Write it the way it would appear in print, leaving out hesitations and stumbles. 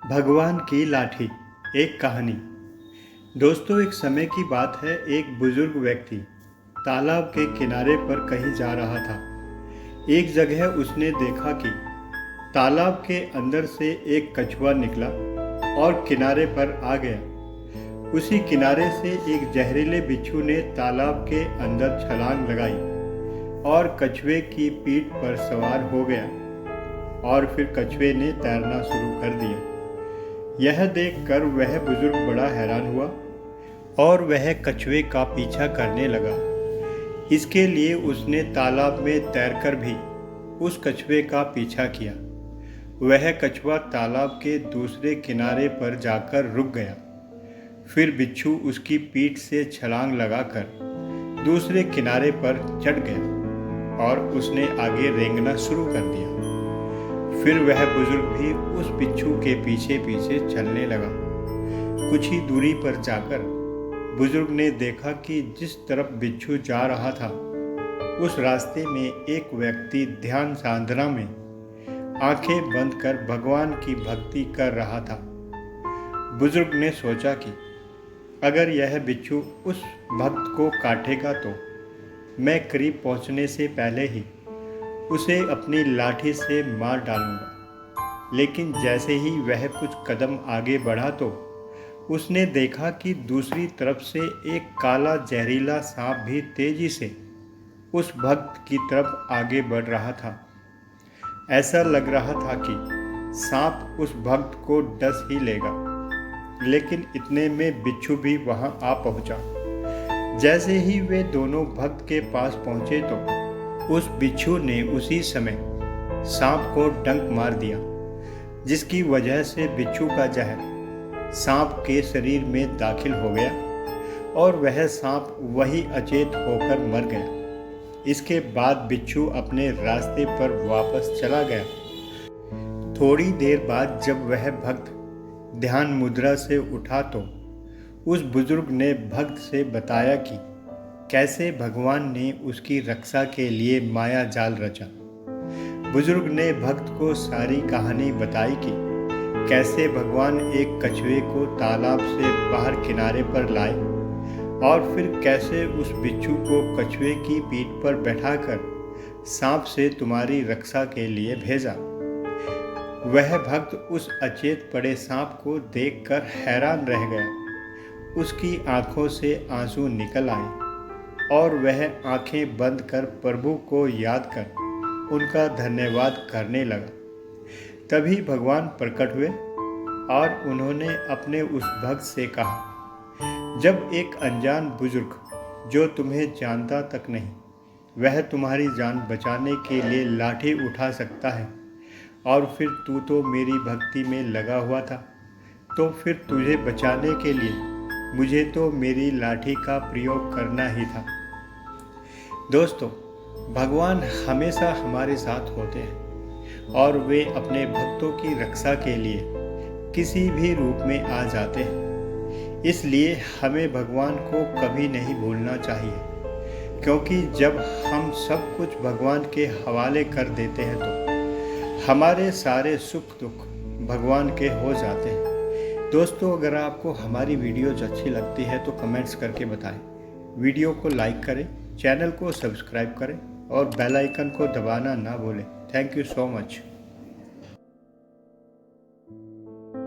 भगवान की लाठी। एक कहानी। दोस्तों, एक समय की बात है। एक बुजुर्ग व्यक्ति तालाब के किनारे पर कहीं जा रहा था। एक जगह उसने देखा कि तालाब के अंदर से एक कछुआ निकला और किनारे पर आ गया। उसी किनारे से एक जहरीले बिच्छू ने तालाब के अंदर छलांग लगाई और कछुए की पीठ पर सवार हो गया और फिर कछुए ने तैरना शुरू कर दिया। यह देखकर वह बुजुर्ग बड़ा हैरान हुआ और वह कछुए का पीछा करने लगा। इसके लिए उसने तालाब में तैरकर भी उस कछुए का पीछा किया। वह कछुआ तालाब के दूसरे किनारे पर जाकर रुक गया। फिर बिच्छू उसकी पीठ से छलांग लगाकर दूसरे किनारे पर चढ़ गया और उसने आगे रेंगना शुरू कर दिया। फिर वह बुजुर्ग भी उस बिच्छू के पीछे पीछे चलने लगा। कुछ ही दूरी पर जाकर बुजुर्ग ने देखा कि जिस तरफ बिच्छू जा रहा था उस रास्ते में एक व्यक्ति ध्यान साधना में आंखें बंद कर भगवान की भक्ति कर रहा था। बुजुर्ग ने सोचा कि अगर यह बिच्छू उस भक्त को काटेगा तो मैं करीब पहुंचने से पहले ही उसे अपनी लाठी से मार डालूंगा। लेकिन जैसे ही वह कुछ कदम आगे बढ़ा तो उसने देखा कि दूसरी तरफ से एक काला जहरीला सांप भी तेजी से उस भक्त की तरफ आगे बढ़ रहा था। ऐसा लग रहा था कि सांप उस भक्त को डस ही लेगा। लेकिन इतने में बिच्छू भी वहां आ पहुंचा। जैसे ही वे दोनों भक्त के पास पहुंचे तो उस बिच्छू ने उसी समय सांप को डंक मार दिया, जिसकी वजह से बिच्छू का जहर सांप के शरीर में दाखिल हो गया और वह सांप वही अचेत होकर मर गया। इसके बाद बिच्छू अपने रास्ते पर वापस चला गया। थोड़ी देर बाद जब वह भक्त ध्यान मुद्रा से उठा तो उस बुजुर्ग ने भक्त से बताया कि कैसे भगवान ने उसकी रक्षा के लिए माया जाल रचा। बुजुर्ग ने भक्त को सारी कहानी बताई कि कैसे भगवान एक कछुए को तालाब से बाहर किनारे पर लाए और फिर कैसे उस बिच्छू को कछुए की पीठ पर बैठाकर सांप से तुम्हारी रक्षा के लिए भेजा। वह भक्त उस अचेत पड़े सांप को देखकर हैरान रह गया। उसकी आंखों से आंसू निकल आए और वह आंखें बंद कर प्रभु को याद कर उनका धन्यवाद करने लगा। तभी भगवान प्रकट हुए और उन्होंने अपने उस भक्त से कहा, जब एक अनजान बुजुर्ग जो तुम्हें जानता तक नहीं, वह तुम्हारी जान बचाने के लिए लाठी उठा सकता है और फिर तू तो मेरी भक्ति में लगा हुआ था, तो फिर तुझे बचाने के लिए मुझे तो मेरी लाठी का प्रयोग करना ही था। दोस्तों, भगवान हमेशा हमारे साथ होते हैं और वे अपने भक्तों की रक्षा के लिए किसी भी रूप में आ जाते हैं। इसलिए हमें भगवान को कभी नहीं भूलना चाहिए, क्योंकि जब हम सब कुछ भगवान के हवाले कर देते हैं तो हमारे सारे सुख दुख भगवान के हो जाते हैं। दोस्तों, अगर आपको हमारी वीडियोज अच्छी लगती है तो कमेंट्स करके बताएं। वीडियो को लाइक करें, चैनल को सब्सक्राइब करें और बेल आइकन को दबाना ना भूलें। Thank you so much.